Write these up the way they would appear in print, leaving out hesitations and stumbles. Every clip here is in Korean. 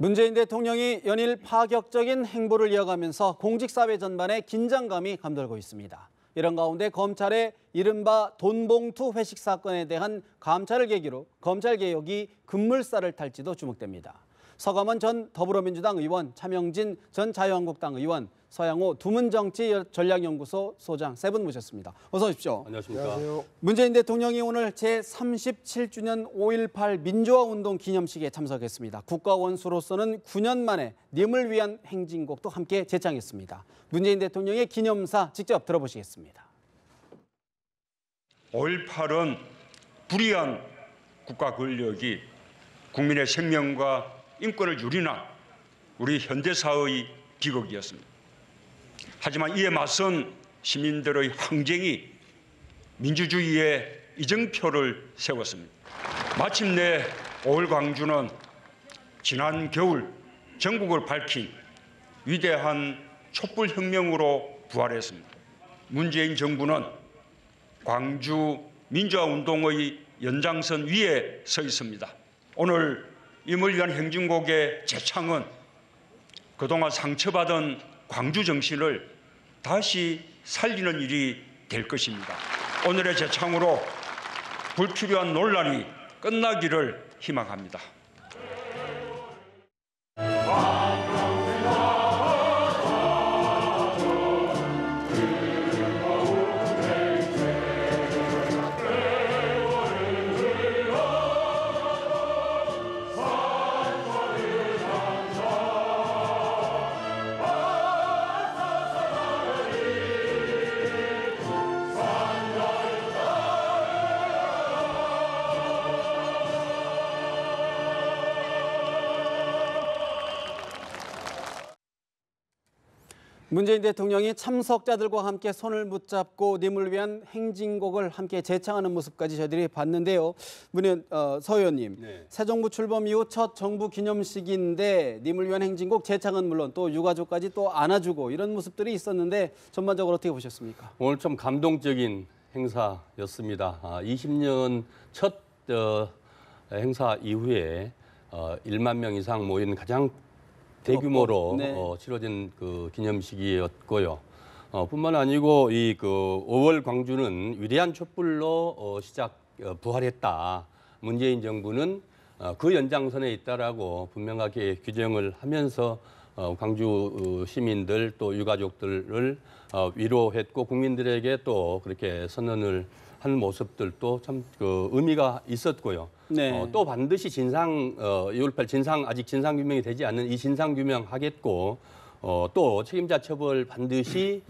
문재인 대통령이 연일 파격적인 행보를 이어가면서 공직사회 전반에 긴장감이 감돌고 있습니다. 이런 가운데 검찰의 이른바 돈봉투 회식 사건에 대한 감찰을 계기로 검찰개혁이 급물살을 탈지도 주목됩니다. 서가먼 전 더불어민주당 의원, 차명진 전 자유한국당 의원, 서양호 두문정치전략연구소 소장 세 분 모셨습니다. 어서 오십시오. 안녕하십니까. 안녕하세요. 문재인 대통령이 오늘 제37주년 5.18 민주화운동 기념식에 참석했습니다. 국가원수로서는 9년 만에 님을 위한 행진곡도 함께 제창했습니다. 문재인 대통령의 기념사 직접 들어보시겠습니다. 5.18은 불의한 국가 권력이 국민의 생명과 인권을 유린한 우리 현대사의 비극이었습니다. 하지만 이에 맞선 시민들의 항쟁이 민주주의의 이정표를 세웠습니다. 마침내 5월 광주는 지난 겨울 전국을 밝힌 위대한 촛불혁명으로 부활했습니다. 문재인 정부는 광주 민주화운동의 연장선 위에 서 있습니다. 오늘 임을 위한 행진곡의 제창은 그동안 상처받은 광주 정신을 다시 살리는 일이 될 것입니다. 오늘의 제창으로 불필요한 논란이 끝나기를 희망합니다. 문재인 대통령이 참석자들과 함께 손을 붙잡고 님을 위한 행진곡을 함께 제창하는 모습까지 저희들이 봤는데요. 서 의원님, 네. 새 정부 출범 이후 첫 정부 기념식인데 님을 위한 행진곡 제창은 물론 또 유가족까지 또 안아주고 이런 모습들이 있었는데 전반적으로 어떻게 보셨습니까? 오늘 좀 감동적인 행사였습니다. 20년 첫 행사 이후에 1만 명 이상 모인 가장 대규모로 네. 치러진 그 기념식이었고요. 뿐만 아니고 이 그 5월 광주는 위대한 촛불로 부활했다. 문재인 정부는 그 연장선에 있다라고 분명하게 규정을 하면서 광주 시민들 또 유가족들을 위로했고 국민들에게 또 그렇게 선언을 하는 모습들도 참 그 의미가 있었고요. 네. 또 반드시 5.18 아직 진상 규명이 되지 않는 이 진상 규명하겠고 또 책임자 처벌 반드시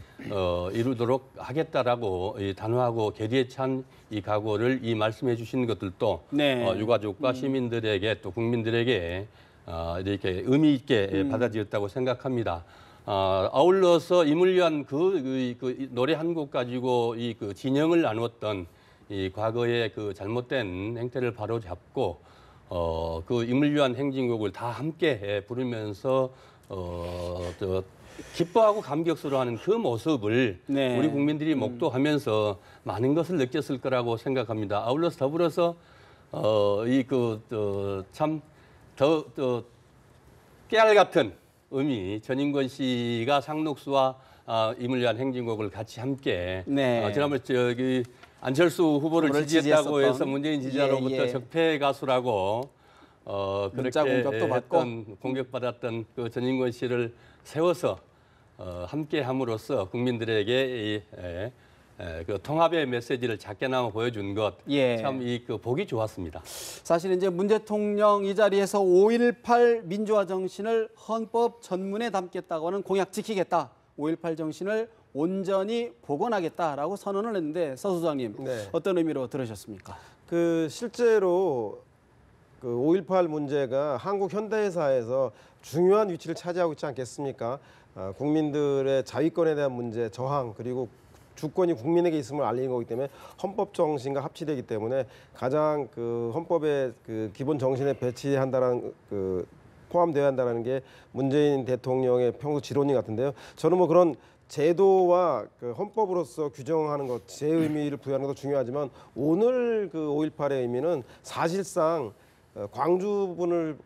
이루도록 하겠다라고 단호하고 결의에 찬 이 각오를 이 말씀해 주신 것들도 네. 유가족과 시민들에게 또 국민들에게 이렇게 의미 있게 받아들였다고 생각합니다. 아울러서 임을 위한 그 노래 한 곡 가지고 그 진영을 나누었던 이 과거의 그 잘못된 행태를 바로잡고 그 임을 위한 행진곡을 다 함께 부르면서 기뻐하고 감격스러워하는 그 모습을 네. 우리 국민들이 목도하면서 많은 것을 느꼈을 거라고 생각합니다. 아울러서 더불어서 참 더 깨알 같은 의미, 전인권 씨가 상록수와 임을 위한 행진곡을 같이 함께 네. 지난번에 안철수 후보를 지지했다고 해서 문재인 지지자로부터 적폐 가수라고 문자 그렇게 공격도 받고 공격받았던 그 전인권 씨를 세워서 함께 함으로써 국민들에게 그 통합의 메시지를 작게나마 보여준 것 참 그 보기 좋았습니다. 사실 이제 문 대통령 이 자리에서 5.18 민주화 정신을 헌법 전문에 담겠다고 하는 공약 지키겠다. 5.18 정신을 온전히 복원하겠다라고 선언을 했는데 서 소장님 네. 어떤 의미로 들으셨습니까? 실제로 그 5.18 문제가 한국 현대사에서 중요한 위치를 차지하고 있지 않겠습니까? 국민들의 자위권에 대한 문제, 저항 그리고 주권이 국민에게 있음을 알리는 거기 때문에 헌법 정신과 합치되기 때문에 가장 그 헌법의 그 기본 정신에 배치한다라는 포함되어야 한다는 게 문재인 대통령의 평소 지론인 것 같은데요. 저는 뭐 그런 제도와 그 헌법으로서 규정하는 것, 제 의미를 부여하는 것도 중요하지만 오늘 그 5.18의 의미는 사실상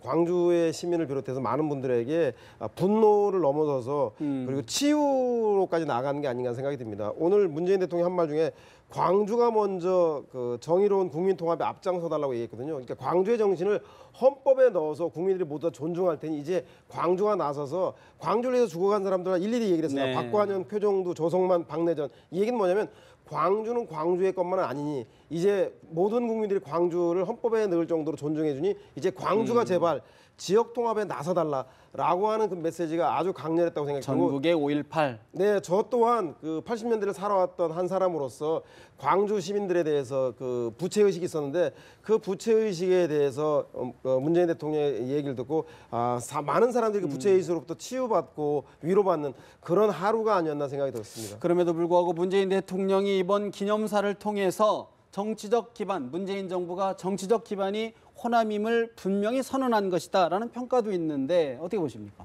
광주의 시민을 비롯해서 많은 분들에게 분노를 넘어서서 그리고 치유로까지 나가는 게 아닌가 생각이 듭니다. 오늘 문재인 대통령이 한 말 중에 광주가 먼저 그 정의로운 국민 통합에 앞장서 달라고 얘기했거든요. 그러니까 광주의 정신을 헌법에 넣어서 국민들이 모두 다 존중할 테니 이제 광주가 나서서 광주를 위해서 죽어간 사람들과 일일이 얘기를 했어요. 네. 박관현, 표정두, 조성만, 박내전. 이 얘기는 뭐냐면 광주는 광주의 것만 아니니 이제 모든 국민들이 광주를 헌법에 넣을 정도로 존중해주니 이제 광주가 제발 지역 통합에 나서달라라고 하는 그 메시지가 아주 강렬했다고 생각하고 전국의 5.18. 네, 저 또한 그 80년대를 살아왔던 한 사람으로서 광주 시민들에 대해서 그 부채 의식이 있었는데 그 부채 의식에 대해서 문재인 대통령의 얘기를 듣고 많은 사람들이 그 부채 의식으로부터 치유받고 위로받는 그런 하루가 아니었나 생각이 들었습니다. 그럼에도 불구하고 문재인 대통령이 이번 기념사를 통해서 정치적 기반, 문재인 정부가 정치적 기반이 호남임을 분명히 선언한 것이다라는 평가도 있는데 어떻게 보십니까?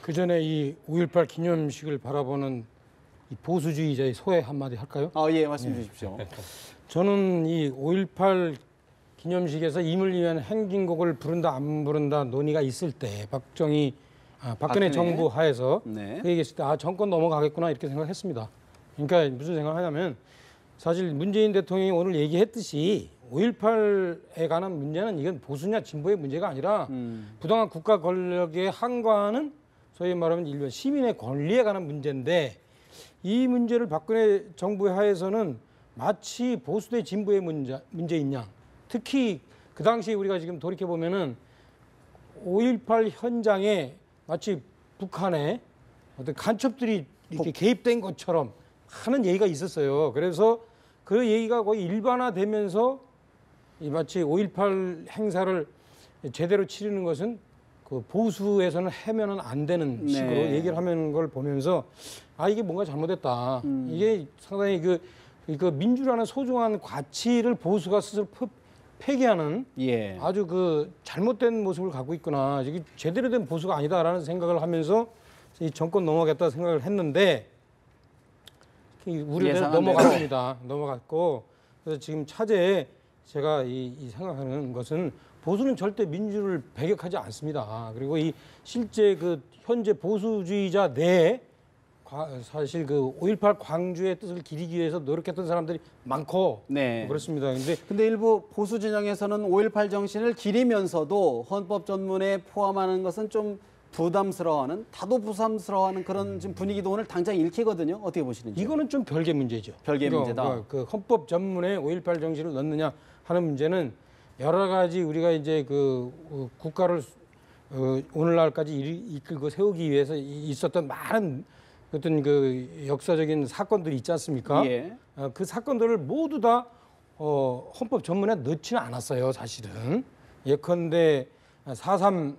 그 전에 이 5.18 기념식을 바라보는 이 보수주의자의 소회 한마디 할까요? 예, 말씀 주십시오. 저는 이 5.18 기념식에서 임을 위한 행진곡을 부른다 안 부른다 논의가 있을 때 박근혜 정부 하에서 네. 그 얘기했을 때 정권 넘어가겠구나 이렇게 생각했습니다. 그러니까 무슨 생각을 하냐면 사실 문재인 대통령이 오늘 얘기했듯이 5.18에 관한 문제는 이건 보수냐 진보의 문제가 아니라 부당한 국가 권력에 항거하는 소위 말하면 일반 시민의 권리에 관한 문제인데 이 문제를 박근혜 정부 하에서는 마치 보수 대 진보의 문제인 양 특히 그 당시 우리가 지금 돌이켜 보면은 5.18 현장에 마치 북한의 어떤 간첩들이 이렇게 개입된 것처럼 하는 얘기가 있었어요. 그래서 그 얘기가 거의 일반화되면서 이 마치 5.18 행사를 제대로 치르는 것은 그 보수에서는 해면은 안 되는 식으로 네. 얘기를 하는 걸 보면서 이게 뭔가 잘못됐다. 이게 상당히 그 민주라는 소중한 가치를 보수가 스스로 폐기하는 예. 아주 그 잘못된 모습을 갖고 있구나. 이게 제대로 된 보수가 아니다라는 생각을 하면서 이 정권 넘어가겠다 생각을 했는데 우리는 넘어갔습니다. 넘어갔고 그래서 지금 차제에 제가 이 생각하는 것은 보수는 절대 민주를 배격하지 않습니다. 그리고 이 실제 그 현재 보수주의자 내에 사실 그 5.18 광주의 뜻을 기리기 위해서 노력했던 사람들이 많고 네. 그렇습니다. 근데 일부 보수 진영에서는 5.18 정신을 기리면서도 헌법 전문에 포함하는 것은 좀 부담스러워하는 다도 부담스러워하는 그런 지금 분위기도 오늘 당장 읽히거든요. 어떻게 보시는지? 이거는 좀 별개 문제죠. 별개 문제다. 그 헌법 전문에 5.18 정신을 넣느냐 하는 문제는 여러 가지 우리가 이제 그 국가를 오늘날까지 이끌고 세우기 위해서 있었던 많은 어떤 그 역사적인 사건들이 있지 않습니까? 예. 그 사건들을 모두 다 헌법 전문에 넣지는 않았어요, 사실은. 예컨대 4.3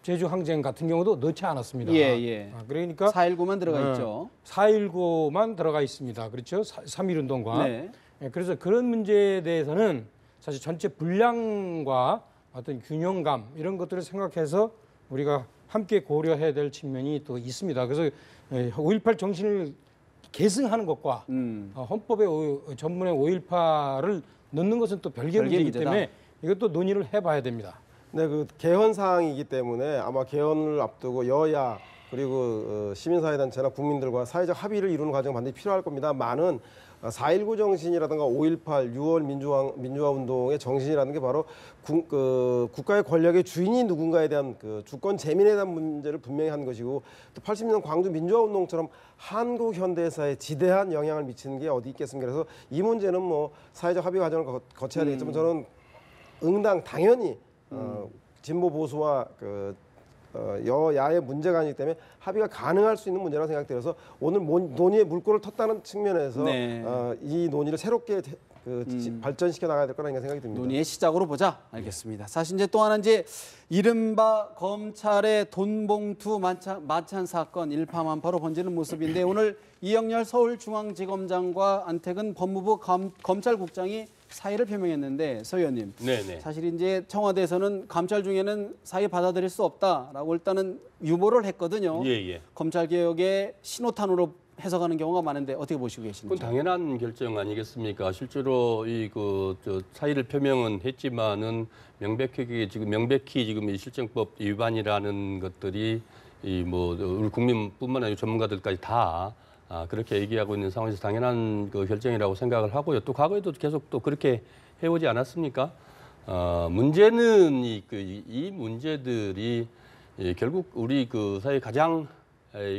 제주 항쟁 같은 경우도 넣지 않았습니다. 예. 그러니까 4.19만 들어가 있죠. 4.19만 들어가 있습니다. 그렇죠? 3.1운동과. 네. 그래서 그런 문제에 대해서는 사실 전체 분량과 어떤 균형감 이런 것들을 생각해서 우리가 함께 고려해야 될 측면이 또 있습니다. 그래서 5.18 정신을 계승하는 것과 헌법의 전문의 5.18을 넣는 것은 또 별개 문제이기 문제다. 때문에 이것도 논의를 해봐야 됩니다. 네, 그 개헌 사항이기 때문에 아마 개헌을 앞두고 여야 그리고 시민사회단체나 국민들과 사회적 합의를 이루는 과정이 반드시 필요할 겁니다. 많은 4.19 정신이라든가 5.18, 6월 민주화 운동의 정신이라는 게 바로 국가의 권력의 주인이 누군가에 대한 그 주권 재민에 대한 문제를 분명히 한 것이고 또 80년 광주 민주화 운동처럼 한국 현대사에 지대한 영향을 미치는 게 어디 있겠습니까? 그래서 이 문제는 뭐 사회적 합의 과정을 거쳐야 되겠지만 저는 당연히 진보 보수와 여야의 문제가 아니기 때문에 합의가 가능할 수 있는 문제라고 생각되어서 오늘 논의의 물꼬를 텄다는 측면에서 네. 이 논의를 새롭게 발전시켜 나가야 될 거라는 생각이 듭니다. 논의의 시작으로 보자. 알겠습니다. 사실 이제 또 하나 이른바 검찰의 돈봉투 마찬 사건 일파만파로 번지는 모습인데 오늘 이영렬 서울중앙지검장과 안태근 법무부 검찰국장이 사의를 표명했는데 서 의원님, 네네. 사실 이제 청와대에서는 감찰 중에는 사의 받아들일 수 없다라고 일단은 유보를 했거든요. 예. 검찰 개혁의 신호탄으로 해석하는 경우가 많은데 어떻게 보시고 그건 계십니까? 당연한 결정 아니겠습니까? 실제로 사의를 표명은 했지만은 명백히 지금 이 실정법 위반이라는 것들이 우리 국민뿐만 아니라 전문가들까지 다 그렇게 얘기하고 있는 상황에서 당연한 그 결정이라고 생각을 하고요. 또 과거에도 계속 또 그렇게 해오지 않았습니까? 문제는 이 문제들이 결국 우리 그 사회 가장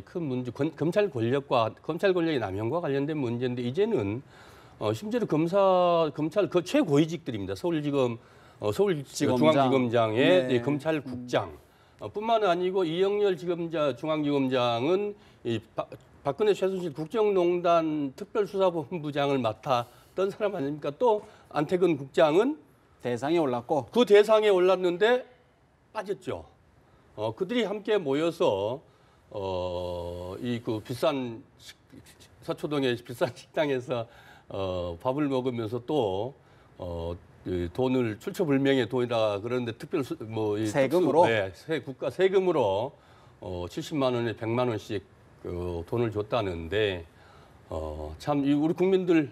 큰 문제, 검찰 권력의 남용과 관련된 문제인데 이제는 심지어 검찰 그 최고위직들입니다. 서울지검, 서울중앙지검장의 네. 검찰국장 뿐만 아니고 이영렬 중앙지검장은 박근혜 최순실 국정농단 특별수사본부장을 맡았던 사람 아닙니까? 또 안태근 국장은 대상에 올랐고 그 대상에 올랐는데 빠졌죠. 그들이 함께 모여서 비싼 서초동의 비싼 식당에서 밥을 먹으면서 또 돈을 출처불명의 돈이라 그러는데 세금으로? 국가 세금으로 70만 원에 100만 원씩 돈을 줬다는데 참 우리 국민들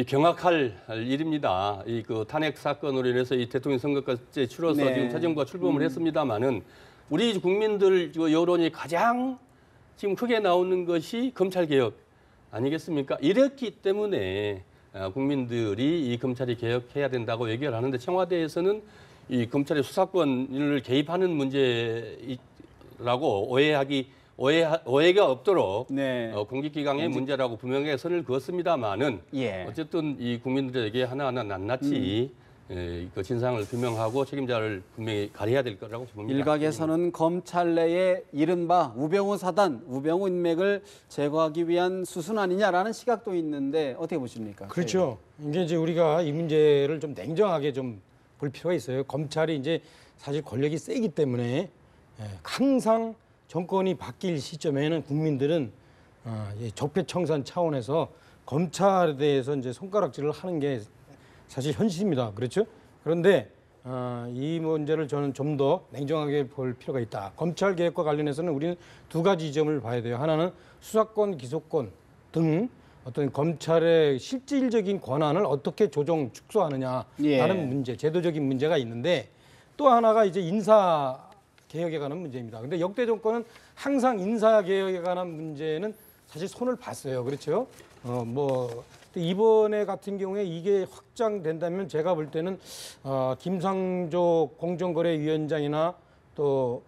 경악할 일입니다. 탄핵 사건으로 인해서 이 대통령 선거까지 치러서 네. 지금 새 정부가 출범을 했습니다마는 우리 국민들 여론이 가장 지금 크게 나오는 것이 검찰 개혁 아니겠습니까? 이렇기 때문에 국민들이 이 검찰이 개혁해야 된다고 얘기를 하는데 청와대에서는 이 검찰의 수사권을 개입하는 문제라고 오해가 없도록 네. 공직기강의 문제라고 분명하게 선을 그었습니다마는 예. 어쨌든 이 국민들에게 하나하나 낱낱이 그 진상을 규명하고 책임자를 분명히 가려야 될 거라고 봅니다. 일각에서는 검찰 내에 이른바 우병우 사단, 우병우 인맥을 제거하기 위한 수순 아니냐라는 시각도 있는데 어떻게 보십니까? 그렇죠. 이제 우리가 이 문제를 좀 냉정하게 좀 볼 필요가 있어요. 검찰이 이제 사실 권력이 세기 때문에 항상 정권이 바뀔 시점에는 국민들은 적폐청산 차원에서 검찰에 대해서 이제 손가락질을 하는 게 사실 현실입니다. 그렇죠? 그런데 이 문제를 저는 좀 더 냉정하게 볼 필요가 있다. 검찰 개혁과 관련해서는 우리는 두 가지 지점을 봐야 돼요. 하나는 수사권, 기소권 등 어떤 검찰의 실질적인 권한을 어떻게 조정, 축소하느냐라는 예. 문제, 제도적인 문제가 있는데 또 하나가 이제 인사 개혁에 관한 문제입니다. 근데 역대 정권은 항상 인사 개혁에 관한 문제는 사실 손을 봤어요. 그렇죠? 이번에 같은 경우에 이게 확장된다면 제가 볼 때는 김상조 공정거래위원장이나 또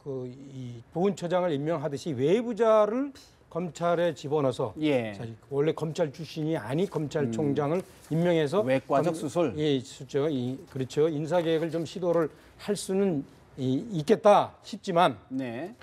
이 보훈처장을 임명하듯이 외부자를 검찰에 집어넣어서 예. 사실 원래 검찰 출신이 아닌 검찰총장을 임명해서 외과적 수술. 예, 그렇죠. 그렇죠. 인사 개혁을 좀 시도를 할 수는 있겠다 싶지만 네.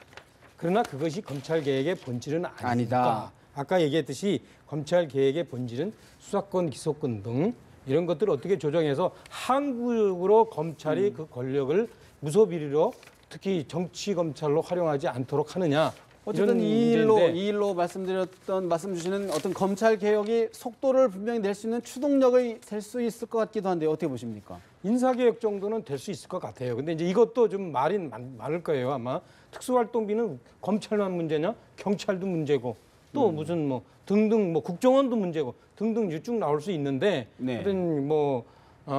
그러나 그것이 검찰 개혁의 본질은 아니다. 아니다. 아까 얘기했듯이 검찰 개혁의 본질은 수사권, 기소권 등 이런 것들을 어떻게 조정해서 한국으로 검찰이 그 권력을 무소비리로 특히 정치 검찰로 활용하지 않도록 하느냐. 어쨌든 이런 이 문제인데 일로 말씀 주시는 어떤 검찰 개혁이 속도를 분명히 낼 수 있는 추동력이 될 수 있을 것 같기도 한데 어떻게 보십니까? 인사개혁 정도는 될 수 있을 것 같아요. 근데 이제 이것도 좀 말이 많을 거예요. 아마 특수활동비는 검찰만 문제냐? 경찰도 문제고 또 무슨 등등 국정원도 문제고 등등 쭉 나올 수 있는데 네. 하여튼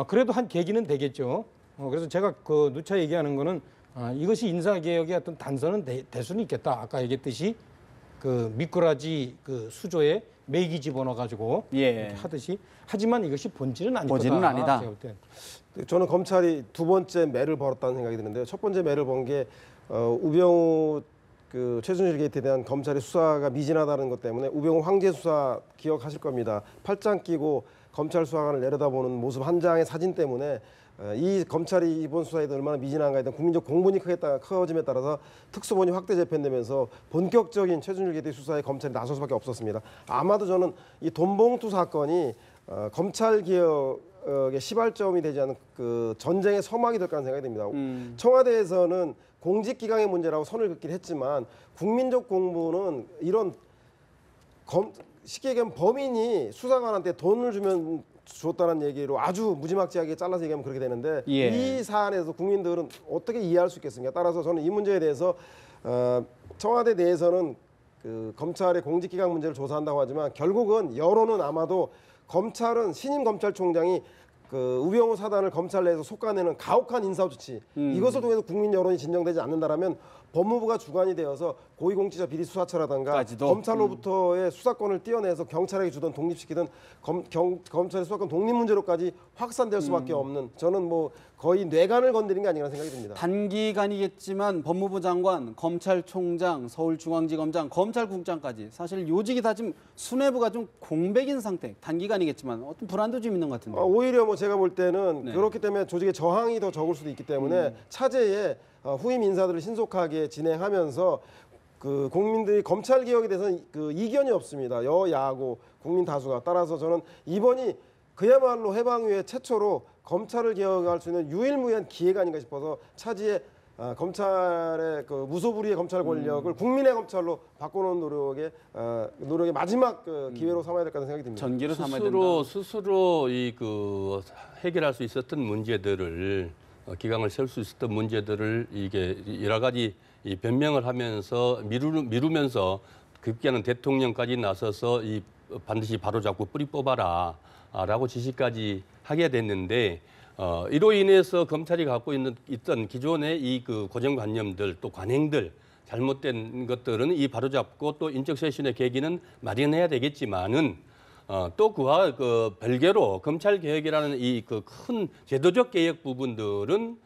그래도 한 계기는 되겠죠. 그래서 제가 누차 얘기하는 거는 이것이 인사개혁의 어떤 단서는 될 수는 있겠다. 아까 얘기했듯이 미꾸라지 수조에 메기 집어넣어가지고 예. 이렇게 하듯이 하지만 이것이 본질은 아닐 본질은 거다. 아니다. 제가 볼 땐. 저는 검찰이 두 번째 매를 벌었다는 생각이 드는데요. 첫 번째 매를 번 게 우병우 최순실 게이트에 대한 검찰의 수사가 미진하다는 것 때문에 우병우 황제 수사 기억하실 겁니다. 팔짱 끼고 검찰 수사관을 내려다보는 모습 한 장의 사진 때문에 이 검찰이 이번 수사에 얼마나 미진한가에 대한 국민적 공분이 커짐에 따라서 특수본이 확대 재편되면서 본격적인 최순실 게이트 수사에 검찰이 나설 수밖에 없었습니다. 아마도 저는 이 돈봉투 사건이 검찰 개혁의 시발점이 되지 않은 전쟁의 서막이 될 거라는 생각이 듭니다. 청와대에서는 공직기강의 문제라고 선을 긋긴 했지만 국민적 공분은 이런 쉽게 얘기하면 범인이 수사관한테 돈을 줬다는 얘기로 아주 무지막지하게 잘라서 얘기하면 그렇게 되는데 예. 이 사안에서 국민들은 어떻게 이해할 수 있겠습니까? 따라서 저는 이 문제에 대해서 청와대 내에서는 그 검찰의 공직기강 문제를 조사한다고 하지만 결국은 여론은 아마도 검찰은 신임 검찰총장이 그 우병우 사단을 검찰 내에서 솎아내는 가혹한 인사 조치 이것을 통해서 국민 여론이 진정되지 않는다라면 법무부가 주관이 되어서 고위공직자 비리 수사처라든가 까지도? 검찰로부터의 수사권을 떼어내서 경찰에게 주던 독립시키던 검찰의 수사권 독립 문제로까지 확산될 수밖에 없는 저는 뭐 거의 뇌관을 건드린 게 아니라는 생각이 듭니다. 단기간이겠지만 법무부 장관, 검찰총장, 서울중앙지검장, 검찰국장까지 사실 요직이 다 지금 수뇌부가 좀 공백인 상태. 단기간이겠지만 어떤 불안도 좀 있는 것 같은데. 오히려 뭐 제가 볼 때는 네. 그렇기 때문에 조직의 저항이 더 적을 수도 있기 때문에 차제에 후임 인사들을 신속하게 진행하면서 그 국민들이 검찰 개혁에 대해서는 그 이견이 없습니다. 여야하고 국민 다수가. 따라서 저는 이번이 그야말로 해방 이후에 최초로 검찰을 개혁할 수 있는 유일무이한 기회가 아닌가 싶어서 차지에 검찰의 그 무소불위의 검찰 권력을 국민의 검찰로 바꾸는 노력의 마지막 그 기회로 삼아야 될 거라는 생각이 듭니다. 전기를 삼아야 된다. 스스로 이 그 해결할 수 있었던 문제들을 기강을 세울 수 있었던 문제들을 이게 여러 가지 이 변명을 하면서 미루면서 급기야는 대통령까지 나서서 이 반드시 바로잡고 뿌리 뽑아라라고 지시까지 하게 됐는데 이로 인해서 검찰이 갖고 있던 기존의 이 그 고정관념들 또 관행들 잘못된 것들은 이 바로잡고 또 인적 쇄신의 계기는 마련해야 되겠지만은 또 그와 그 별개로 검찰 개혁이라는 이 그 큰 제도적 개혁 부분들은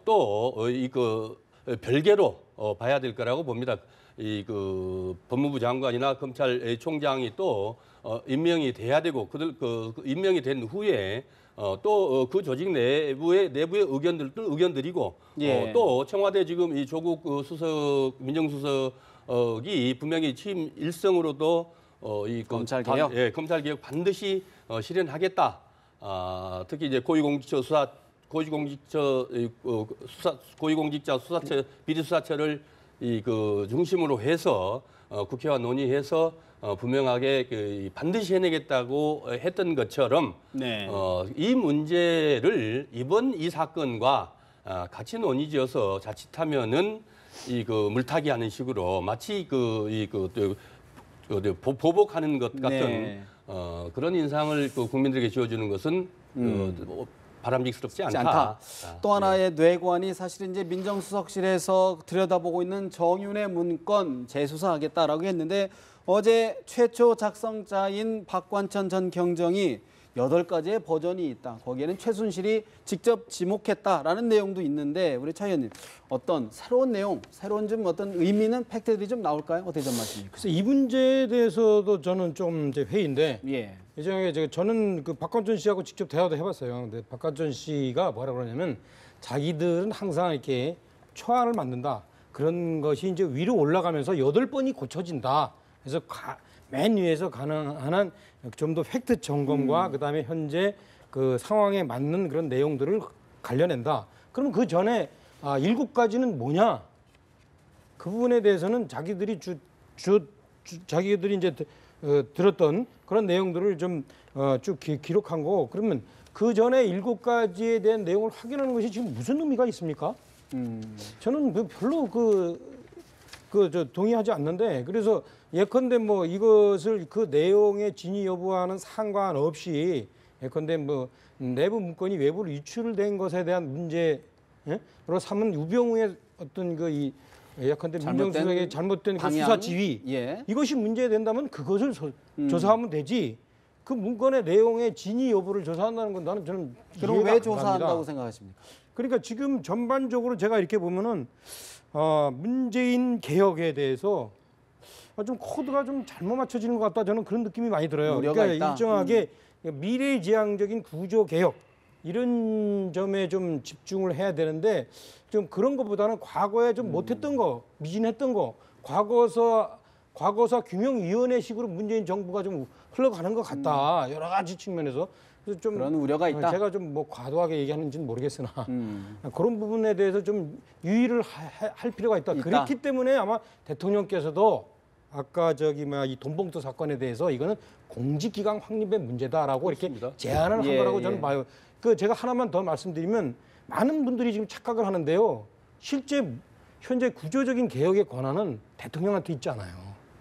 또 이 그 별개로 봐야 될 거라고 봅니다. 이 그 법무부 장관이나 검찰총장이 또 임명이 돼야 되고 그 임명이 된 후에 또 그 조직 내부의 의견들이고 예. 또 청와대 지금 이 조국 수석 민정수석이 분명히 취임 일성으로도 검찰 개혁? 검찰 개혁 반드시 실현하겠다. 특히 이제 고위공직자 수사처 비리 수사처를 이 그 중심으로 해서 국회와 논의해서 분명하게 반드시 해내겠다고 했던 것처럼 네. 이 문제를 이번 이 사건과 같이 논의지어서 자칫하면은 이 그 물타기 하는 식으로 마치 보복하는 것 같은 네. 그런 인상을 그 국민들에게 지어주는 것은 바람직스럽지 않다. 또 하나의 뇌관이 사실 이제 민정수석실에서 들여다보고 있는 정윤의 문건 재수사하겠다라고 했는데 어제 최초 작성자인 박관천 전 경정이 8가지의 버전이 있다. 거기에는 최순실이 직접 지목했다라는 내용도 있는데 우리 차 의원님 어떤 새로운 내용, 새로운 좀 어떤 의미 있는 팩트들이 좀 나올까요? 어떻게 전망하십니까? 그래서 이 문제에 대해서도 저는 좀 이제 회의인데 예. 예전에 저는 그 박관천 씨하고 직접 대화도 해봤어요. 근데 박관천 씨가 뭐라 그러냐면 자기들은 항상 이렇게 초안을 만든다. 그런 것이 이제 위로 올라가면서 8번이 고쳐진다. 그래서 맨 위에서 가능한 한 좀 더 팩트 점검과 그다음에 현재 그 상황에 맞는 그런 내용들을 관련낸다. 그럼 그 전에 7가지는 뭐냐? 그 부분에 대해서는 자기들이 자기들이 이제 들었던 그런 내용들을 좀 쭉 기록한 거. 그러면 그 전에 7가지에 대한 내용을 확인하는 것이 지금 무슨 의미가 있습니까? 저는 별로 동의하지 않는데 그래서 예컨대 뭐 이것을 그 내용의 진위 여부와는 상관없이 예컨대 뭐 내부 문건이 외부로 유출된 것에 대한 문제로 삼은 우병우의 어떤 예컨대 민정수석의 잘못된 그 방향? 수사 지휘 예. 이것이 문제된다면 그것을 조사하면 되지. 그 문건의 내용의 진위 여부를 조사한다는 건 저는 그럼 이해가 왜 안 조사한다고 갑니다. 생각하십니까? 그러니까 지금 전반적으로 제가 이렇게 보면은 문재인 개혁에 대해서 좀 코드가 좀 잘못 맞춰지는 것 같다 저는 그런 느낌이 많이 들어요. 우려가 그러니까 있다. 일정하게 미래지향적인 구조 개혁 이런 점에 좀 집중을 해야 되는데 좀 그런 것보다는 과거에 좀 못했던 거, 미진했던 거, 과거사 규명위원회식으로 문재인 정부가 좀 흘러가는 것 같다. 여러 가지 측면에서. 그래서 좀 그런 우려가 있다. 제가 좀 뭐 과도하게 얘기하는지는 모르겠으나 그런 부분에 대해서 좀 유의를 할 필요가 있다. 그렇기 때문에 아마 대통령께서도 아까 이 돈봉투 사건에 대해서 이거는 공직기강 확립의 문제다라고 그렇습니다. 이렇게 제안을 한 거라고 저는 봐요. 제가 하나만 더 말씀드리면 많은 분들이 지금 착각을 하는데요. 실제 현재 구조적인 개혁의 권한은 대통령한테 있지 않아요.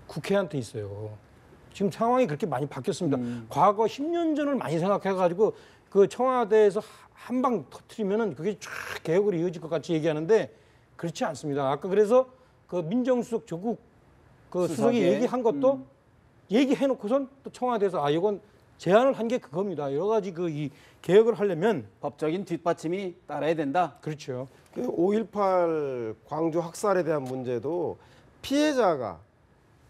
국회한테 있어요. 지금 상황이 그렇게 많이 바뀌었습니다. 과거 10년 전을 많이 생각해가지고 그 청와대에서 한 방 터트리면은 그게 쫙 개혁으로 이어질 것 같이 얘기하는데 그렇지 않습니다. 아까 그래서 그 민정수석 조국 그 수석이 수석에, 얘기한 것도 얘기해놓고선 또 청와대에서 이건 제안을 한 게 그겁니다. 여러 가지 그 이 개혁을 하려면 법적인 뒷받침이 따라야 된다. 그렇죠. 그 5.18 광주 학살에 대한 문제도 피해자가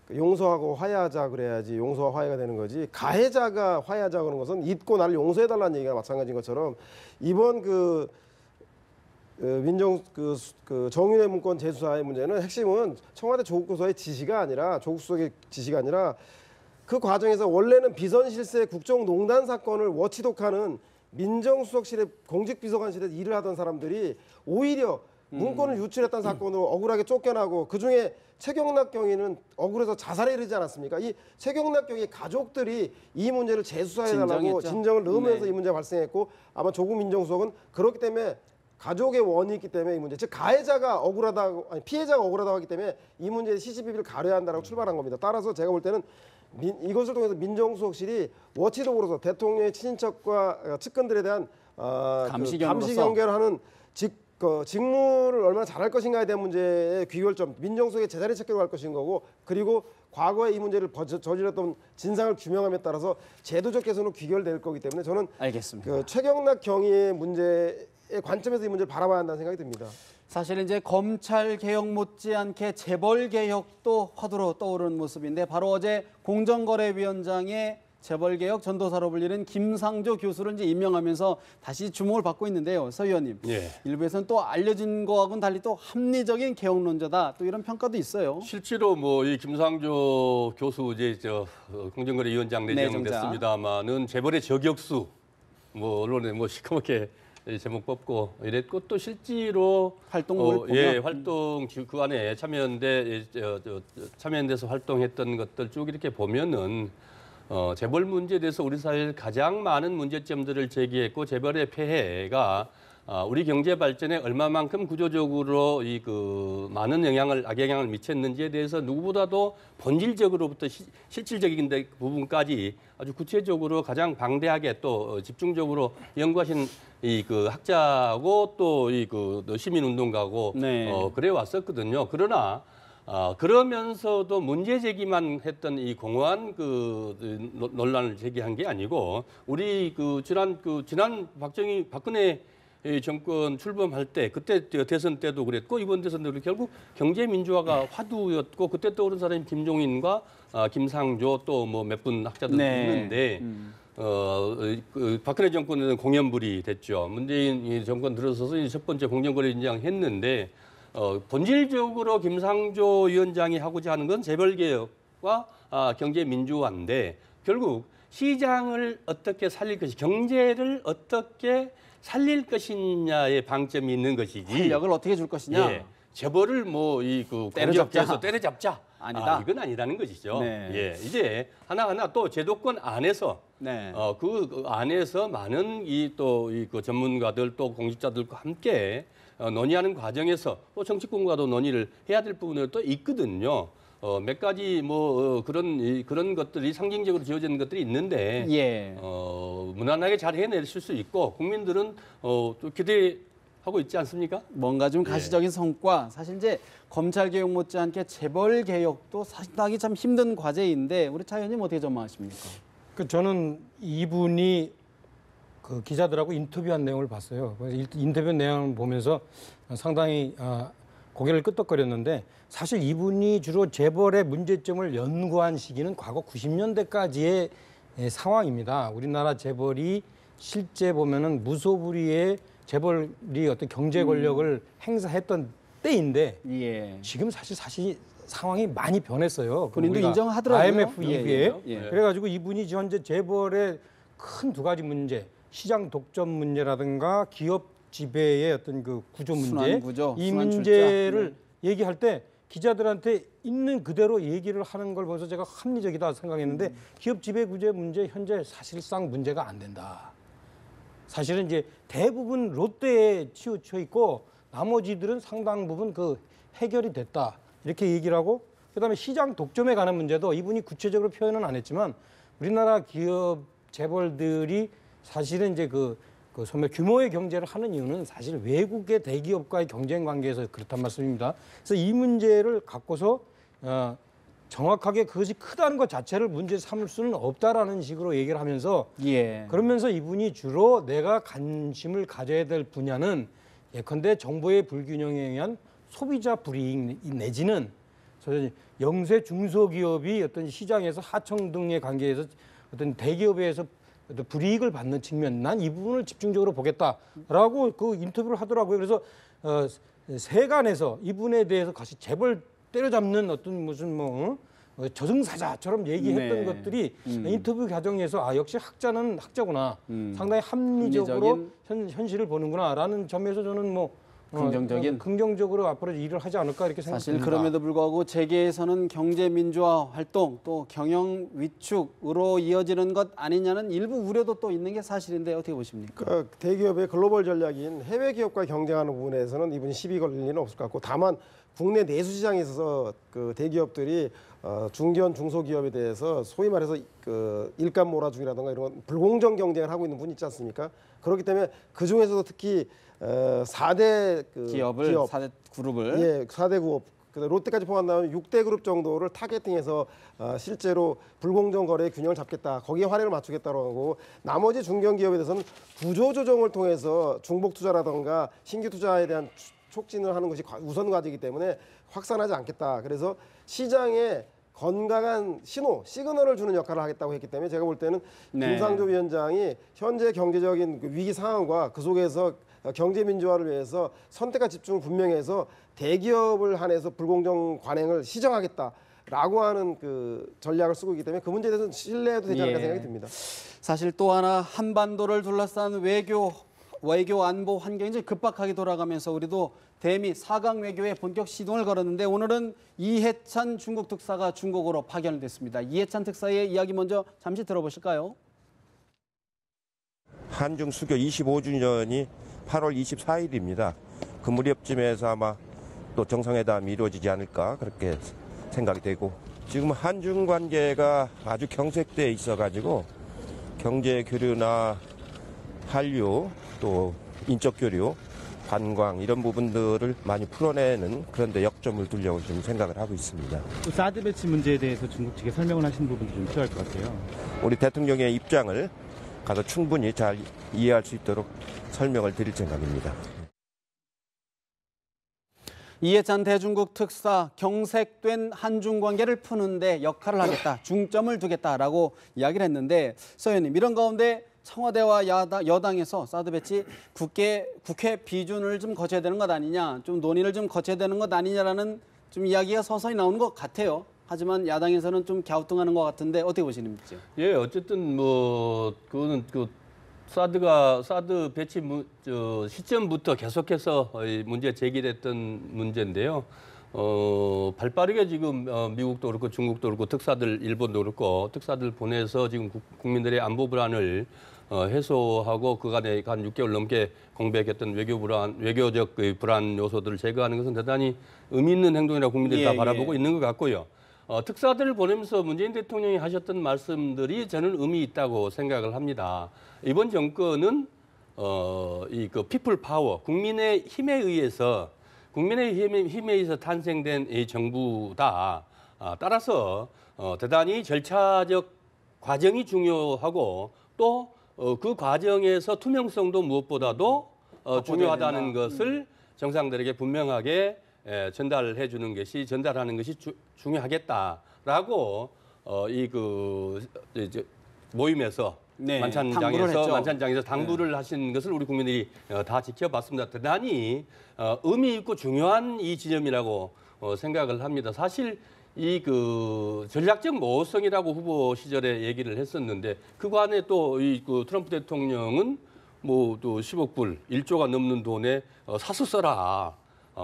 용서하고 화해하자 그래야지 용서와 화해가 되는 거지, 가해자가 화해하자 그러는 것은 잊고 나를 용서해달라는 얘기가 마찬가지인 것처럼 이번 그 민정 그 정윤회 문건 재수사의 문제는 핵심은 청와대 조국 수석의 지시가 아니라 조국 수석의 지시가 아니라 그 과정에서 원래는 비선실세 국정농단 사건을 워치독하는 민정수석실에 공직비서관실에서 일을 하던 사람들이 오히려 문건을 유출했다는 사건으로 억울하게 쫓겨나고 그중에 최경락 경위는 억울해서 자살에 이르지 않았습니까? 이 최경락 경위 가족들이 이 문제를 재수사해달라고 진정했죠. 진정을 넣으면서 네. 이 문제가 발생했고 아마 조국 민정수석은 그렇기 때문에 가족의 원이 있기 때문에 이 문제, 즉 가해자가 억울하다고 아니 피해자가 억울하다고 하기 때문에 이 문제의 시시비비를 가려야 한다고 출발한 겁니다. 따라서 제가 볼 때는 이것을 통해서 민정수석실이 워치독으로서 대통령의 친인척과 측근들에 대한 감시 경계를 직무를 얼마나 잘할 것인가에 대한 문제의 귀결점, 민정수석의 제자리 찾기로 할 것인 거고, 그리고 과거에 이 문제를 저질렀던 진상을 규명함에 따라서 제도적 개선으로 귀결될 거기 때문에 저는 알겠습니다. 그 최경락 경위의 문제의 관점에서 이 문제를 바라봐야 한다는 생각이 듭니다. 사실 이제 검찰 개혁 못지않게 재벌 개혁도 화두로 떠오르는 모습인데 바로 어제 공정거래위원장의 재벌 개혁 전도사로 불리는 김상조 교수를 이제 임명하면서 다시 주목을 받고 있는데요, 서 의원님. 예. 일부에서는 또 알려진 거하고는 달리 또 합리적인 개혁론자다, 또 이런 평가도 있어요. 실제로 뭐 이 김상조 교수 이제 공정거래위원장 내정됐습니다만은 재벌의 저격수 뭐 언론에 뭐 시커멓게 제목 뽑고 이랬고 또 실제로 활동을 보면 활동 그 안에 참여연대에서 활동했던 것들 쭉 이렇게 보면은 재벌 문제에 대해서 우리 사회에 가장 많은 문제점들을 제기했고 재벌의 폐해가 우리 경제 발전에 얼마만큼 구조적으로 많은 악영향을 미쳤는지에 대해서 누구보다도 본질적으로부터 실질적인 부분까지 아주 구체적으로 가장 방대하게 또 집중적으로 연구하신 학자고 또 시민운동가고 네. 그래 왔었거든요. 그러나 그러면서도 문제 제기만 했던 이 공허한 논란을 제기한 게 아니고 우리 지난 박근혜 정권 출범할 때 그때 대선 때도 그랬고 이번 대선 때도 결국 경제 민주화가 화두였고 그때 떠오른 사람이 김종인과 김상조 또 뭐 몇 분 학자들 있는데 박근혜 정권에는 공연불이 됐죠. 문재인 정권 들어서서 첫 번째 공정거래위원장 했는데 본질적으로 김상조 위원장이 하고자 하는 건 재벌개혁과 경제 민주화인데 결국 시장을 어떻게 살릴 것이 경제를 어떻게 살릴 것이냐의 방점이 있는 것이지. 활력을 어떻게 줄 것이냐. 예, 재벌을 공격해서 때려잡자. 아니다. 이건 아니라는 것이죠. 네. 예, 이제 하나하나 또 제도권 안에서 네. 그 안에서 많은 그 전문가들 또 공직자들과 함께 논의하는 과정에서 또 정치권과도 논의를 해야 될 부분이 또 있거든요. 몇 가지 그런 것들이 상징적으로 지어지는 것들이 있는데 예. 무난하게 잘 해내실 수 있고 국민들은 또 기대하고 있지 않습니까? 뭔가 좀 가시적인 성과, 사실 이제 검찰 개혁 못지않게 재벌 개혁도 상당히 참 힘든 과제인데 우리 차 의원님 어떻게 전망하십니까? 저는 이분이 그 기자들하고 인터뷰한 내용을 봤어요. 그래서 인터뷰 내용을 보면서 상당히 고개를 끄덕거렸는데 사실 이분이 주로 재벌의 문제점을 연구한 시기는 과거 90년대까지의 상황입니다. 우리나라 재벌이 실제 보면은 무소불위의 재벌이 어떤 경제 권력을 행사했던 때인데 예. 지금 사실 상황이 많이 변했어요. 본인도 우리가 인정하더라고요. IMF 이후에. 예. 그래가지고 이분이 현재 재벌의 큰 두 가지 문제, 시장 독점 문제라든가 기업 지배의 어떤 그 구조 문제, 순환 구조, 이 순환 문제를 출자. 얘기할 때 기자들한테 있는 그대로 얘기를 하는 걸 보면서 제가 합리적이다 생각했는데 기업 지배 구조 문제 현재 사실상 문제가 안 된다. 사실은 이제 대부분 롯데에 치우쳐 있고 나머지들은 상당 부분 그 해결이 됐다. 이렇게 얘기를 하고 그다음에 시장 독점에 관한 문제도 이분이 구체적으로 표현은 안 했지만 우리나라 기업 재벌들이 사실은 이제 소매 규모의 경제를 하는 이유는 사실 외국의 대기업과의 경쟁 관계에서 그렇단 말씀입니다. 그래서 이 문제를 갖고서 정확하게 그것이 크다는 것 자체를 문제 삼을 수는 없다라는 식으로 얘기를 하면서 예. 그러면서 이분이 주로 내가 관심을 가져야 될 분야는 예컨대 정보의 불균형에 의한 소비자 불이익 내지는 영세 중소기업이 어떤 시장에서 하청 등의 관계에서 어떤 대기업에서 어떤 불이익을 받는 측면, 난 이 부분을 집중적으로 보겠다라고 그 인터뷰를 하더라고요. 그래서 세간에서 이분에 대해서 같이 재벌 때려잡는 어떤 무슨 저승사자처럼 얘기했던 네. 것들이 인터뷰 과정에서 역시 학자는 학자구나, 상당히 합리적으로 현실을 보는구나라는 점에서 저는 긍정적으로 앞으로 일을 하지 않을까 이렇게 사실 생각합니다. 그럼에도 불구하고 재계에서는 경제 민주화 활동 또 경영 위축으로 이어지는 것 아니냐는 일부 우려도 또 있는 게 사실인데 어떻게 보십니까? 대기업의 글로벌 전략인 해외 기업과 경쟁하는 부분에서는 이분이 시비 걸릴 일은 없을 것 같고, 다만 국내 내수 시장에 있어서 그 대기업들이 중견 중소기업에 대해서 소위 말해서 일감 몰아주기라든가 이런 불공정 경쟁을 하고 있는 분이 있지 않습니까? 그렇기 때문에 그 중에서도 특히 4대 기업, 4대 그룹을 4대 그룹, 롯데까지 포함한다면 6대 그룹 정도를 타겟팅해서 실제로 불공정 거래의 균형을 잡겠다, 거기에 활용을 맞추겠다고 하고, 나머지 중견 기업에 대해서는 구조 조정을 통해서 중복 투자라든가 신규 투자에 대한 촉진을 하는 것이 우선 과제이기 때문에 확산하지 않겠다. 그래서 시장에 건강한 시그널을 주는 역할을 하겠다고 했기 때문에 제가 볼 때는 김상조 위원장이 현재 경제적인 위기 상황과 그 속에서 경제 민주화를 위해서 선택과 집중을 분명히 해서 대기업을 한해서 불공정 관행을 시정하겠다라고 하는 그 전략을 쓰고 있기 때문에 그 문제에 대해서는 신뢰해도 되지 않을까 생각이 듭니다. 사실 또 하나 한반도를 둘러싼 외교 안보 환경이 이제 급박하게 돌아가면서 우리도 대미 4강 외교에 본격 시동을 걸었는데 오늘은 이해찬 중국 특사가 중국으로 파견됐습니다. 이해찬 특사의 이야기 먼저 잠시 들어보실까요? 한중 수교 25주년이 8월 24일입니다. 그 무렵쯤에서 아마 또 정상회담이 이루어지지 않을까 그렇게 생각이 되고, 지금 한중 관계가 아주 경색돼 있어가지고 경제 교류나 한류 또 인적 교류, 관광 이런 부분들을 많이 풀어내는 그런 데 역점을 두려고 좀 생각을 하고 있습니다. 또 사드 배치 문제에 대해서 중국 측에 설명을 하시는 부분도 좀 필요할 것 같아요. 우리 대통령의 입장을 가서 충분히 잘 이해할 수 있도록 설명을 드릴 생각입니다. 이해찬 대중국 특사, 경색된 한중 관계를 푸는데 역할을 하겠다, 중점을 두겠다라고 이야기를 했는데, 서 의원님, 이런 가운데 청와대와 여당에서 사드 배치 국회 비준을 좀 거쳐야 되는 것 아니냐, 좀 논의를 좀 거쳐야 되는 것 아니냐라는 좀 이야기가 서서히 나오는 것 같아요. 하지만 야당에서는 좀 갸우뚱하는 것 같은데 어떻게 보시는지? 예, 어쨌든 그거는 사드 배치 시점부터 계속해서 문제 제기됐던 문제인데요. 발빠르게 지금 미국도 그렇고 중국도 그렇고 특사들, 일본도 그렇고 특사들 보내서 지금 국민들의 안보 불안을 해소하고 그간에 한 6개월 넘게 공백했던 외교적 불안 요소들을 제거하는 것은 대단히 의미 있는 행동이라고 국민들이 다 바라보고 있는 것 같고요. 특사들을 보내면서 문재인 대통령이 하셨던 말씀들이 저는 의미 있다고 생각을 합니다. 이번 정권은 피플 파워, 국민의 힘에 의해서 탄생된 이 정부다. 따라서 대단히 절차적 과정이 중요하고 또 그 과정에서 투명성도 무엇보다도 중요하다는 것을 정상들에게 분명하게 전달하는 것이 중요하겠다라고 모임에서 만찬장에서 당부를 하신 것을 우리 국민들이 다 지켜봤습니다. 대단히 의미 있고 중요한 이 지점이라고 생각을 합니다. 사실 전략적 모호성이라고 후보 시절에 얘기를 했었는데, 그간에 또 트럼프 대통령은 또 10억 불, 1조가 넘는 돈에 사서 써라.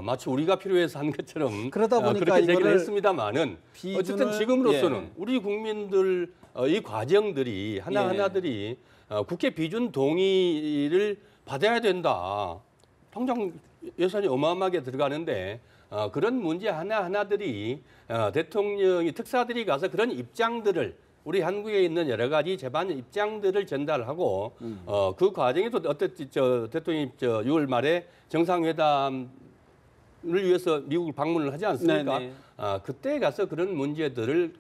마치 우리가 필요해서 한 것처럼 그러다 보니까 그렇게 제기를 했습니다만은 어쨌든 지금으로서는 예. 우리 국민들 이 과정들이 하나하나들이 국회 비준 동의를 받아야 된다. 당장 예산이 어마어마하게 들어가는데 그런 문제 하나하나들이 대통령이 특사들이 가서 그런 입장들을 우리 한국에 있는 여러 가지 재반 입장들을 전달하고 그 과정에도 어떻지 대통령이 6월 말에 정상회담을 위해서 미국을 방문을 하지 않습니까? 네네. 그때 가서 그런 문제들을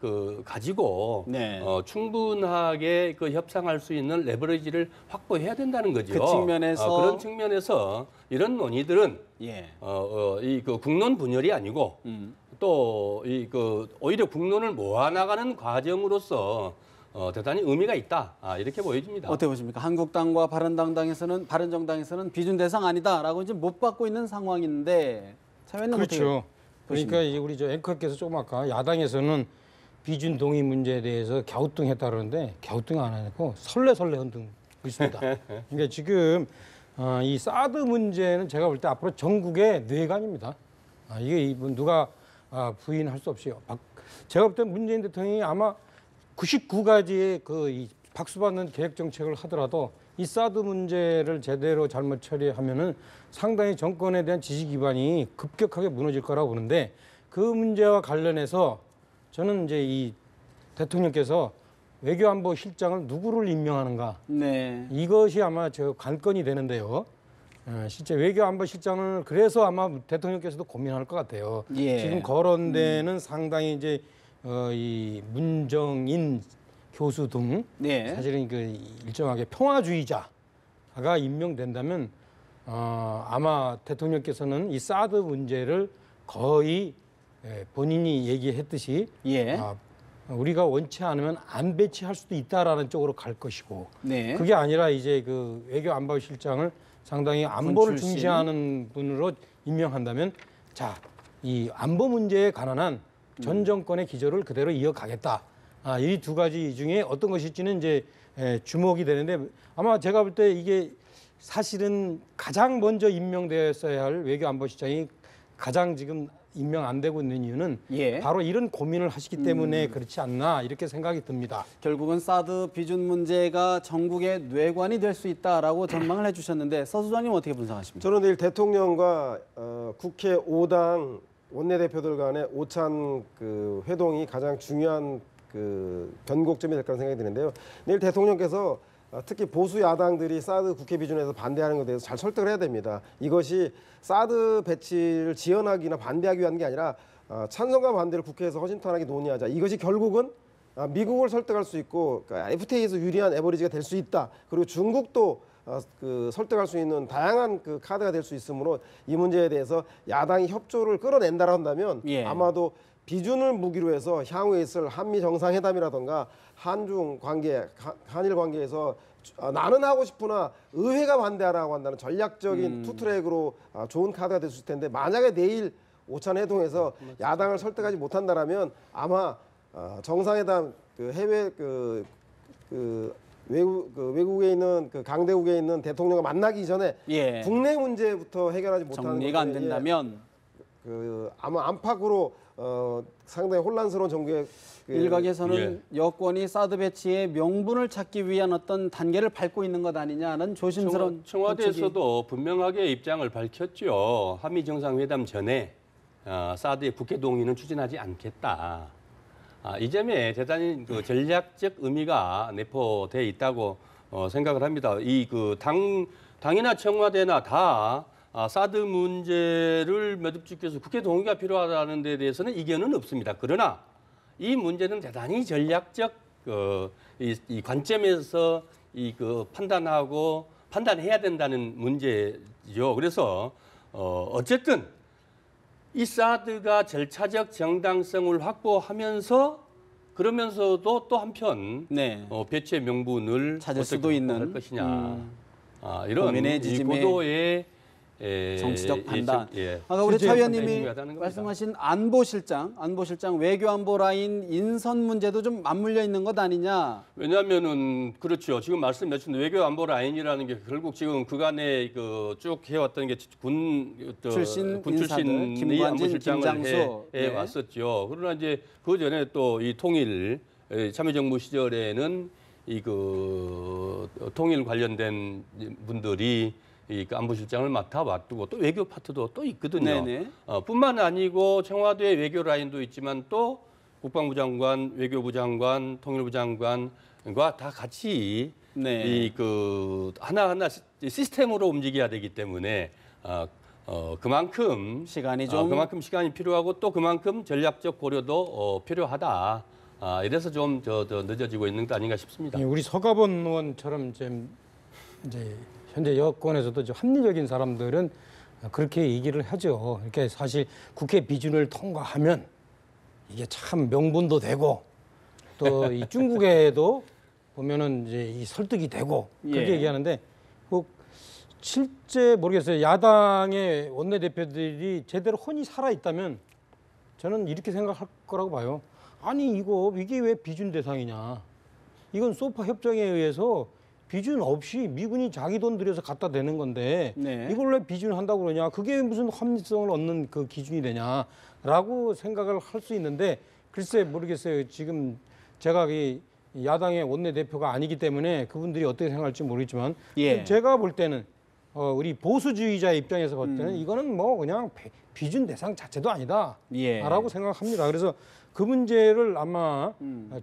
가지고 네. 충분하게 협상할 수 있는 레버리지를 확보해야 된다는 거죠. 그 측면에서 그런 측면에서 이런 논의들은 예. 국론 분열이 아니고 또 오히려 국론을 모아나가는 과정으로서 대단히 의미가 있다 이렇게 보여집니다. 어떻게 보십니까? 한국당과 바른정당에서는 비준 대상 아니다라고 이제 못 받고 있는 상황인데 차회는 그렇죠. 어떻게 그러니까 이제 우리 앵커께서 조금 아까 야당에서는 비준 동의 문제에 대해서 갸우뚱했다 그러는데 갸우뚱 안 하고 설레설레 흔들고 있습니다. 그러니까 지금 이 사드 문제는 제가 볼 때 앞으로 전국의 뇌관입니다. 이게 누가 부인할 수 없이요. 제가 볼 때 문재인 대통령이 아마 99가지의 이 박수받는 계획 정책을 하더라도 이 사드 문제를 제대로 잘못 처리하면은 상당히 정권에 대한 지지 기반이 급격하게 무너질 거라고 보는데 그 문제와 관련해서 저는 이제 이 대통령께서 외교안보실장을 누구를 임명하는가 네. 이것이 아마 관건이 되는데요. 실제 외교안보실장을 그래서 아마 대통령께서도 고민할 것 같아요. 예. 지금 거론되는 상당히 이제 이 문정인 교수 등 네. 사실은 일정하게 평화주의자가 임명된다면 아마 대통령께서는 이 사드 문제를 거의 본인이 얘기했듯이 예. 우리가 원치 않으면 안 배치할 수도 있다라는 쪽으로 갈 것이고 네. 그게 아니라 이제 외교안보실장을 상당히 안보를 출신. 중시하는 분으로 임명한다면 자, 이 안보 문제에 관한 전 정권의 기조를 그대로 이어가겠다. 이 두 가지 중에 어떤 것일지는 이제 주목이 되는데 아마 제가 볼 때 이게 사실은 가장 먼저 임명되었어야 할 외교안보실장이 가장 지금 임명 안 되고 있는 이유는 예. 바로 이런 고민을 하시기 때문에 그렇지 않나 이렇게 생각이 듭니다. 결국은 사드 비준 문제가 전국의 뇌관이 될 수 있다라고 전망을 해주셨는데 서 수장님 어떻게 분석하십니까? 저는 내일 대통령과 국회 5당 원내대표들 간의 오찬 회동이 가장 중요한 변곡점이 될 거라는 생각이 드는데요. 내일 대통령께서 특히 보수 야당들이 사드 국회 비준에서 반대하는 것에 대해서 잘 설득을 해야 됩니다. 이것이 사드 배치를 지원하기나 반대하기 위한 게 아니라 찬성과 반대를 국회에서 허심탄회하게 논의하자. 이것이 결국은 미국을 설득할 수 있고 FTA에서 유리한 레버리지가 될 수 있다. 그리고 중국도 설득할 수 있는 다양한 카드가 될 수 있으므로 이 문제에 대해서 야당이 협조를 끌어낸다라 한다면 예. 아마도 비준을 무기로 해서 향후에 있을 한미 정상회담이라든가 한중 관계, 한일 관계에서 나는 하고 싶으나 의회가 반대하라고 한다는 전략적인 투트랙으로 좋은 카드가 될 수 있을 텐데 만약에 내일 오찬 회동에서 야당을 설득하지 못한다라면 아마 정상회담 해외 외국에 있는 강대국에 있는 대통령과 만나기 전에 예. 국내 문제부터 해결하지 못하는 정리가 안 것에 된다면 아마 안팎으로 상당히 혼란스러운 정부의 일각에서는 여권이 사드 배치의 명분을 찾기 위한 어떤 단계를 밟고 있는 것 아니냐는 조심스러운 청와대에서도 분명하게 입장을 밝혔죠. 한미 정상회담 전에 사드의 국회 동의는 추진하지 않겠다. 이 점에 대단히 전략적 의미가 내포되어 있다고 생각을 합니다. 당이나 청와대나 다 사드 문제를 매듭짓기 위해서 국회 동의가 필요하다는 데 대해서는 이견은 없습니다. 그러나 이 문제는 대단히 전략적 이 관점에서 판단해야 된다는 문제죠. 그래서 어쨌든 이 사드가 절차적 정당성을 확보하면서 그러면서도 또 한편 네. 배치의 명분을 찾을 수도 어떻게 있는 할 것이냐 이런 고민의 이 지짐에 고도의 정치적 판단. 예. 아까 우리 차 위원님이 중요하다는 겁니다. 말씀하신 안보실장 외교안보 라인 인선 문제도 좀 맞물려 있는 것 아니냐? 왜냐하면은 그렇죠. 지금 말씀하신 외교안보 라인이라는 게 결국 지금 그간에 쭉 해왔던 게 군 출신 출신이 김관진, 안보실장을 김장수. 해 네. 왔었죠. 그러나 이제 그 전에 또 이 통일 참여정부 시절에는 통일 관련된 분들이 그 안보실장을 맡아왔고 또 외교 파트도 또 있거든요. 네네. 뿐만 아니고 청와대 외교 라인도 있지만 또 국방부 장관, 외교부 장관, 통일부 장관과 다 같이 네. 이 그 하나하나 시스템으로 움직여야 되기 때문에 그만큼 시간이 좀 그만큼 시간이 필요하고 또 그만큼 전략적 고려도 필요하다. 이래서 좀 더 늦어지고 있는 게 아닌가 싶습니다. 우리 서가번 의원처럼 좀 이제 현재 여권에서도 좀 합리적인 사람들은 그렇게 얘기를 하죠. 이렇게 사실 국회 비준을 통과하면 이게 참 명분도 되고 또 이 중국에도 보면은 이제 이 설득이 되고 그렇게 예. 얘기하는데 꼭 실제 모르겠어요. 야당의 원내대표들이 제대로 혼이 살아 있다면 저는 이렇게 생각할 거라고 봐요. 아니 이게 왜 비준 대상이냐? 이건 소파 협정에 의해서 비준 없이 미군이 자기 돈 들여서 갖다 대는 건데 네. 이걸 왜 비준한다고 그러냐? 그게 무슨 합리성을 얻는 그 기준이 되냐라고 생각을 할 수 있는데 글쎄 모르겠어요. 지금 제가 이 야당의 원내대표가 아니기 때문에 그분들이 어떻게 생각할지 모르겠지만 예. 제가 볼 때는 우리 보수주의자 입장에서 볼 때는 이거는 뭐 그냥 비준 대상 자체도 아니다 예. 라고 생각합니다. 그래서 그 문제를 아마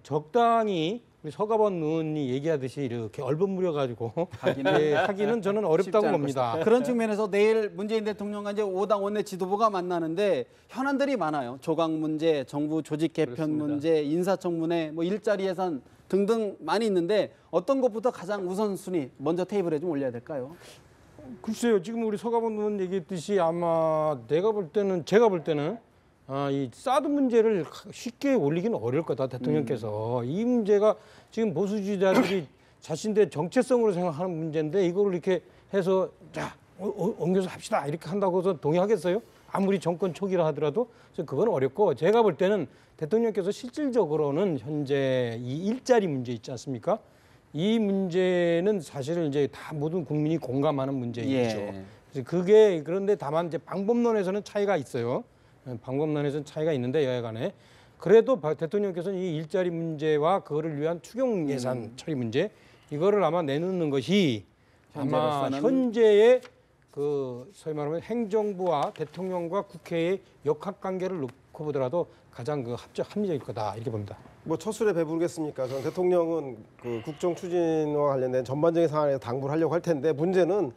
적당히 우리 서가번 의원이 얘기하듯이 이렇게 얼버무려가지고 하기는 저는 어렵다고 쉽지 봅니다. 그런 측면에서 내일 문재인 대통령과 이제 5당 원내 지도부가 만나는데 현안들이 많아요. 조각 문제, 정부 조직 개편 그렇습니다. 문제, 인사청문회, 뭐 일자리 예산 등등 많이 있는데 어떤 것부터 가장 우선순위 먼저 테이블에 좀 올려야 될까요? 글쎄요. 지금 우리 서가번 의원 얘기했듯이 아마 제가 볼 때는 이 사드 문제를 쉽게 올리기는 어려울 거다 대통령께서. 이 문제가 지금 보수주의자들이 자신들의 정체성으로 생각하는 문제인데 이거를 이렇게 해서 자 옮겨서 합시다 이렇게 한다고 해서 동의하겠어요? 아무리 정권 초기라 하더라도 그건 어렵고 제가 볼 때는 대통령께서 실질적으로는 현재 이 일자리 문제 있지 않습니까? 이 문제는 사실은 이제 다 모든 국민이 공감하는 문제이죠. 예. 그래서 그런데 다만 이제 방법론에서는 차이가 있어요. 방법론에서는 차이가 있는데 여야 간에 그래도 대통령께서는 이 일자리 문제와 그거를 위한 추경 예산 처리 문제 이거를 아마 내놓는 것이 아마 현재로서는 현재의 그 소위 말하면 행정부와 대통령과 국회의 역학관계를 놓고 보더라도 가장 그 합리적일 거다 이렇게 봅니다. 뭐 첫 술에 배부르겠습니까? 저는 대통령은 그 국정 추진과 관련된 전반적인 상황에서 당부를 하려고 할 텐데 문제는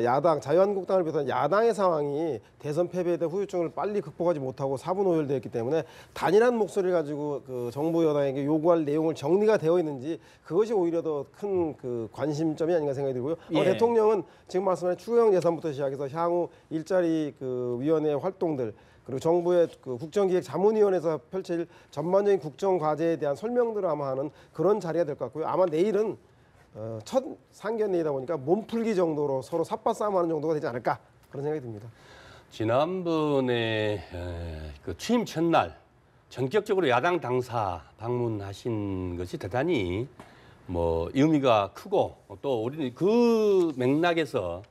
야당 자유한국당을 비롯한 야당의 상황이 대선 패배에 대한 후유증을 빨리 극복하지 못하고 사분오열되어 있기 때문에 단일한 목소리를 가지고 그 정부 여당에게 요구할 내용을 정리가 되어 있는지 그것이 오히려 더 큰 그 관심점이 아닌가 생각이 들고요. 예. 대통령은 지금 말씀하신 추경 예산부터 시작해서 향후 일자리 그 위원회 활동들 그리고 정부의 그 국정기획자문위원회에서 펼칠 전반적인 국정 과제에 대한 설명들을 아마 하는 그런 자리가 될 것 같고요. 아마 내일은 첫 상견례이다 보니까 몸풀기 정도로 서로 삿바싸움하는 정도가 되지 않을까 그런 생각이 듭니다. 지난번에 그 취임 첫날 전격적으로 야당 당사 방문하신 것이 대단히 뭐 의미가 크고 또 우리는 그 맥락에서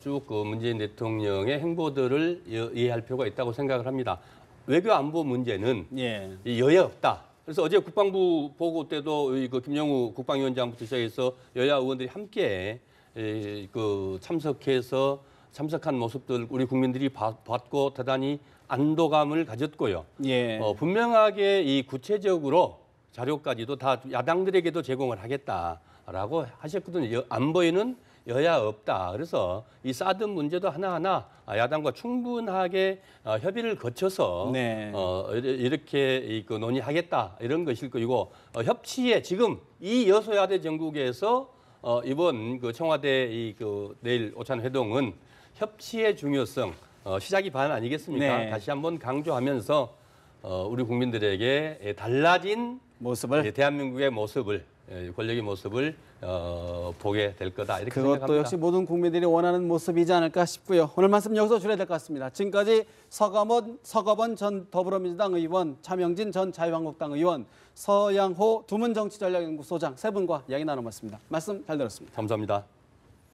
쭉 그 문재인 대통령의 행보들을 이해할 필요가 있다고 생각을 합니다. 외교 안보 문제는 예. 이 여야 없다. 그래서 어제 국방부 보고 때도 그 김영우 국방위원장부터 시작해서 여야 의원들이 함께 그 참석한 모습들 우리 국민들이 봤고 대단히 안도감을 가졌고요. 예. 분명하게 이 구체적으로 자료까지도 다 야당들에게도 제공을 하겠다라고 하셨거든요. 안보에는 여야 없다. 그래서 이 사드 문제도 하나하나 야당과 충분하게 협의를 거쳐서 네. 이렇게 그 논의하겠다 이런 것일 것이고 협치에 지금 이 여소야대 전국에서 이번 그 청와대 그 내일 오찬 회동은 협치의 중요성 시작이 반 아니겠습니까? 네. 다시 한번 강조하면서 우리 국민들에게 달라진 모습을 대한민국의 모습을 권력의 모습을 보게 될 거다 이렇게 그것도 생각합니다. 역시 모든 국민들이 원하는 모습이지 않을까 싶고요. 오늘 말씀 여기서 줄여야 될 것 같습니다. 지금까지 서가번 전 더불어민주당 의원, 차명진 전 자유한국당 의원, 서양호 두문정치전략연구소장 세 분과 이야기 나눠봤습니다. 말씀 잘 들었습니다. 감사합니다.